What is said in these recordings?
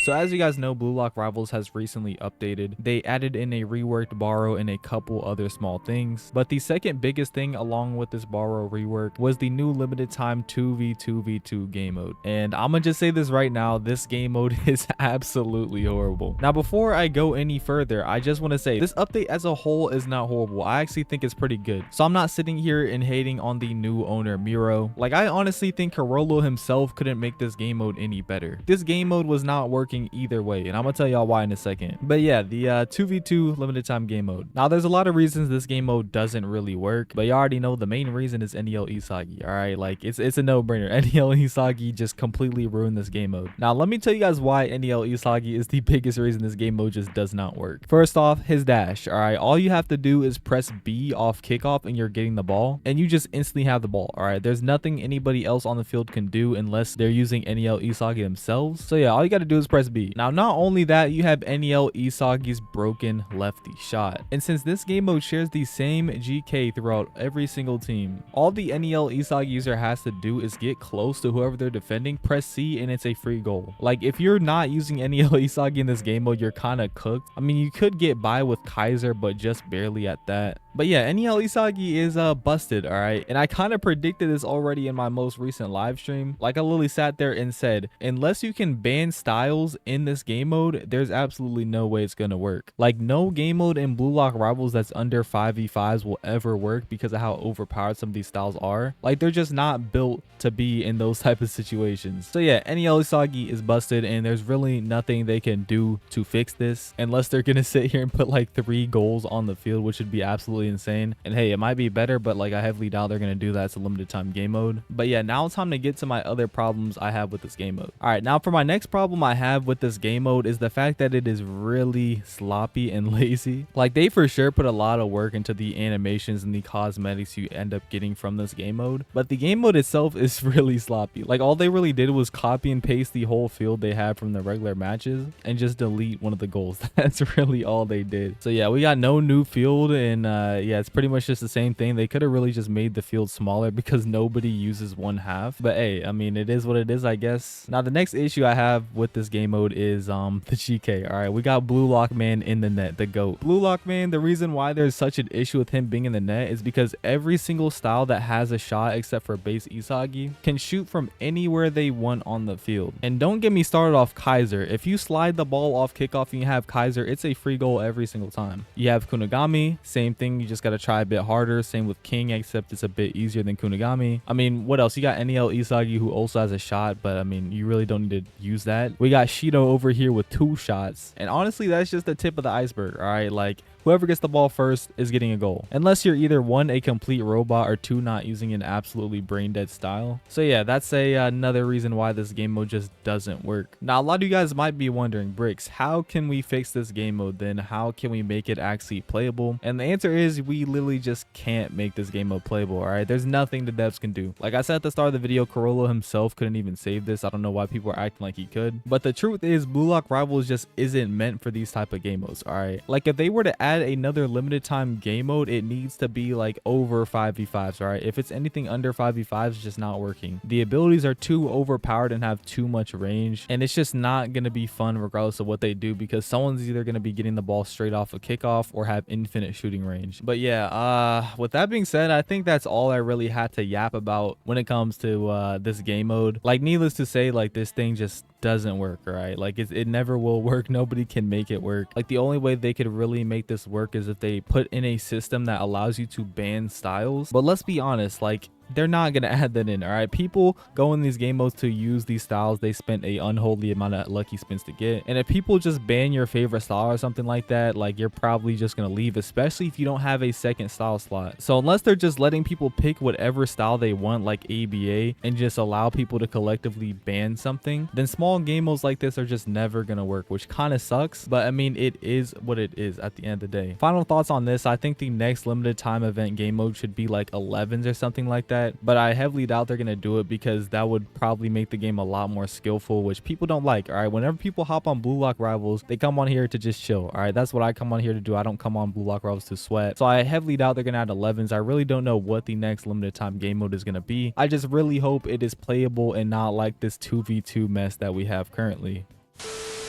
So as you guys know, Blue Lock Rivals has recently updated. They added in a reworked borrow and a couple other small things, but the second biggest thing along with this borrow rework was the new limited time 2v2v2 game mode. And I'm gonna just say this right now, this game mode is absolutely horrible. Now before I go any further, I just want to say this update as a whole is not horrible. I actually think it's pretty good. So I'm not sitting here and hating on the new owner Miro. Like, I honestly think Carollo himself couldn't make this game mode any better. This game mode was not working either way, and I'm gonna tell y'all why in a second. But yeah, the 2v2 limited time game mode. Now there's a lot of reasons this game mode doesn't really work, but you already know the main reason is NEL Isagi. All right, like it's a no-brainer. NEL Isagi just completely ruined this game mode. Now let me tell you guys why NEL Isagi is the biggest reason this game mode just does not work. First off, his dash. All right, all you have to do is press B off kickoff and you're getting the ball, and you just instantly have the ball. All right, there's nothing anybody else on the field can do unless they're using NEL Isagi themselves. So yeah, all you got to do is press B. Now not only that, you have NEL Isagi's broken lefty shot, and since this game mode shares the same GK throughout every single team, all the NEL Isagi user has to do is get close to whoever they're defending, press C, and it's a free goal. Like, if you're not using NEL Isagi in this game mode, you're kind of cooked. I mean, you could get by with Kaiser, but just barely at that. But yeah, NEL Isagi is busted, all right? And I kind of predicted this already in my most recent live stream. Like, I literally sat there and said, unless you can ban styles in this game mode, there's absolutely no way it's gonna work. Like, no game mode in Blue Lock Rivals that's under 5v5s will ever work because of how overpowered some of these styles are. Like, they're just not built to be in those type of situations. So yeah, NEL Isagi is busted, and there's really nothing they can do to fix this unless they're gonna sit here and put like 3 goals on the field, which would be absolutely insane. And hey, it might be better, but like, I heavily doubt they're gonna do that. It's a limited time game mode. But yeah, now it's time to get to my other problems I have with this game mode. All right, now for my next problem I have with this game mode is the fact that it is really sloppy and lazy. Like, they for sure put a lot of work into the animations and the cosmetics you end up getting from this game mode, but the game mode itself is really sloppy. Like, all they really did was copy and paste the whole field they had from the regular matches and just delete one of the goals. That's really all they did. So yeah, we got no new field, and yeah, it's pretty much just the same thing. They could have really just made the field smaller because nobody uses 1/2, but hey, I mean, it is what it is, I guess. Now the next issue I have with this game mode is the GK. All right, we got Blue Lock Man in the net, the GOAT. Blue Lock Man, the reason why there's such an issue with him being in the net is because every single style that has a shot except for base Isagi can shoot from anywhere they want on the field. And don't get me started off Kaiser. If you slide the ball off kickoff and you have Kaiser, it's a free goal every single time. You have Kunigami, same thing, you just got to try a bit harder. Same with King, except it's a bit easier than Kunigami. I mean, what else? You got NEL Isagi, who also has a shot, but I mean, you really don't need to use that. We got Shido over here with 2 shots, and honestly, that's just the tip of the iceberg. All right, like, whoever gets the ball first is getting a goal, unless you're either 1, a complete robot, or 2, not using an absolutely brain dead style. So yeah, that's another reason why this game mode just doesn't work. Now a lot of you guys might be wondering, Bricks, how can we fix this game mode then? How can we make it actually playable? And the answer is, we literally just can't make this game mode playable. All right, there's nothing the devs can do. Like I said at the start of the video, Carollo himself couldn't even save this. I don't know why people are acting like he could, but the truth is, Blue Lock Rivals just isn't meant for these type of game modes. All right, like, if they were to add another limited time game mode, it needs to be like over 5v5s. All right, if it's anything under 5v5s, it's just not working. The abilities are too overpowered and have too much range, and it's just not going to be fun regardless of what they do, because someone's either going to be getting the ball straight off a kickoff or have infinite shooting range. But yeah, with that being said, I think that's all I really had to yap about when it comes to this game mode. Like, needless to say, like, this thing just doesn't work. All right, like, it never will work. Nobody can make it work. Like, the only way they could really make this work is if they put in a system that allows you to ban styles. But let's be honest, like, they're not going to add that in. All right, people go in these game modes to use these styles they spent a unholy amount of lucky spins to get, and if people just ban your favorite style or something like that, like, you're probably just going to leave, especially if you don't have a second style slot. So unless they're just letting people pick whatever style they want, like ABA, and just allow people to collectively ban something, then small game modes like this are just never going to work, which kind of sucks. But I mean, it is what it is at the end of the day. Final thoughts on this: I think the next limited time event game mode should be like 11s or something like that, but I heavily doubt they're going to do it, because that would probably make the game a lot more skillful, which people don't like. All right, whenever people hop on Blue Lock Rivals, they come on here to just chill. All right, that's what I come on here to do. I don't come on Blue Lock Rivals to sweat. So I heavily doubt they're going to add 11s. I really don't know what the next limited time game mode is going to be. I just really hope it is playable and not like this 2v2 mess that we have currently.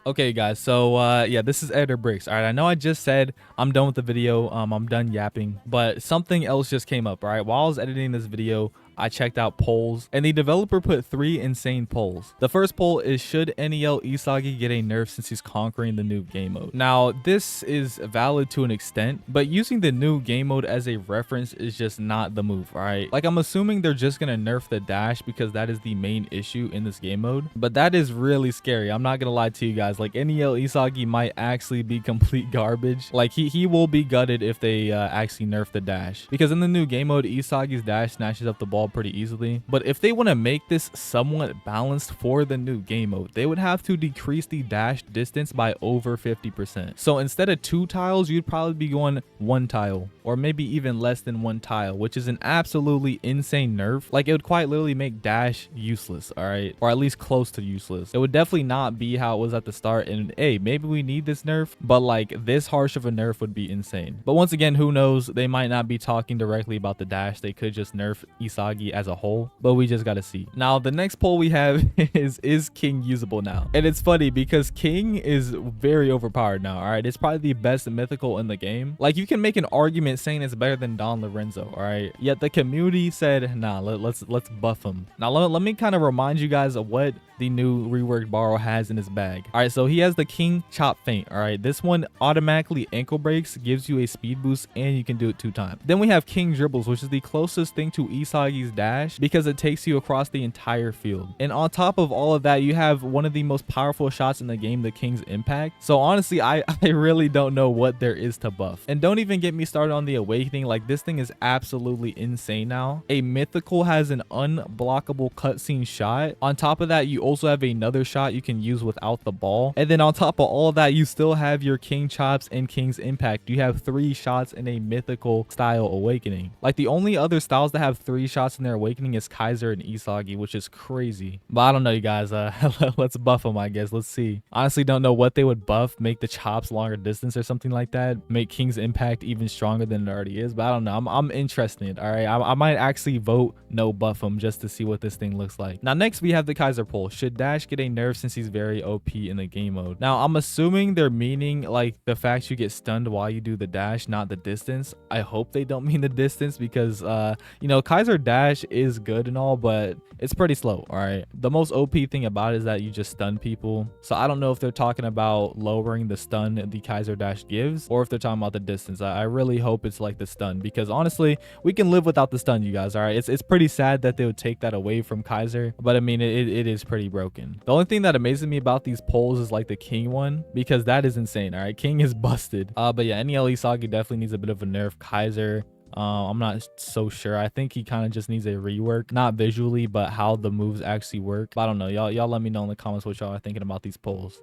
Okay guys, so yeah, this is Editor Bricks. All right, I know I just said I'm done with the video, I'm done yapping, but something else just came up. All right, while I was editing this video, I checked out polls, and the developer put 3 insane polls. The first poll is, should NEL Isagi get a nerf since he's conquering the new game mode? Now, this is valid to an extent, but using the new game mode as a reference is just not the move, all right? Like, I'm assuming they're just gonna nerf the dash because that is the main issue in this game mode, but that is really scary. I'm not gonna lie to you guys. Like, NEL Isagi might actually be complete garbage. Like, he will be gutted if they actually nerf the dash, because in the new game mode, Isagi's dash snatches up the ball pretty easily. But if they want to make this somewhat balanced for the new game mode, they would have to decrease the dash distance by over 50%. So instead of 2 tiles, you'd probably be going 1 tile, or maybe even less than 1 tile, which is an absolutely insane nerf. Like, it would quite literally make dash useless, all right, or at least close to useless. It would definitely not be how it was at the start, and hey, maybe we need this nerf, but like, this harsh of a nerf would be insane. But once again, who knows? They might not be talking directly about the dash. They could just nerf Isagi as a whole, but we just gotta see. Now, the next poll we have is King usable now? And it's funny because King is very overpowered now, all right? It's probably the best mythical in the game. Like, you can make an argument saying it's better than Don Lorenzo, all right? Yet the community said, nah, let's buff him. Now, let me kind of remind you guys of what the new reworked borrow has in his bag. All right, so he has the King Chop Feint. All right, this one automatically ankle breaks, gives you a speed boost, and you can do it 2 times. Then we have King Dribbles, which is the closest thing to Isagi's dash because it takes you across the entire field. And on top of all of that, you have one of the most powerful shots in the game, the King's Impact. So honestly, I really don't know what there is to buff. And don't even get me started on the Awakening. Like, this thing is absolutely insane now. A mythical has an unblockable cutscene shot. On top of that, you also have another shot you can use without the ball. And then on top of all of that, you still have your King Chops and King's Impact. You have 3 shots in a mythical style Awakening. Like, the only other styles that have 3 shots in their Awakening is Kaiser and Isagi, which is crazy. But I don't know, you guys. Let's buff them, I guess. Let's see. Honestly, don't know what they would buff. Make the chops longer distance or something like that. Make King's Impact even stronger than it already is. But I don't know. I'm interested. All right, I might actually vote no buff them just to see what this thing looks like. Now, next we have the Kaiser poll. Should Dash get a nerf since he's very OP in the game mode? Now, I'm assuming they're meaning like the fact you get stunned while you do the dash, not the distance. I hope they don't mean the distance because you know, Kaiser dash is good and all, but it's pretty slow. All right, the most OP thing about it is that you just stun people. So I don't know if they're talking about lowering the stun the Kaiser dash gives, or if they're talking about the distance. I really hope it's like the stun, because honestly, we can live without the stun, you guys. All right, it's pretty sad that they would take that away from Kaiser, but I mean, it is pretty broken. The only thing that amazes me about these polls is like the King one, because that is insane. All right, King is busted. But yeah, NEL Isagi definitely needs a bit of a nerf. Kaiser, I'm not so sure. I think he kind of just needs a rework, not visually, but how the moves actually work. But I don't know. Y'all let me know in the comments what y'all are thinking about these polls.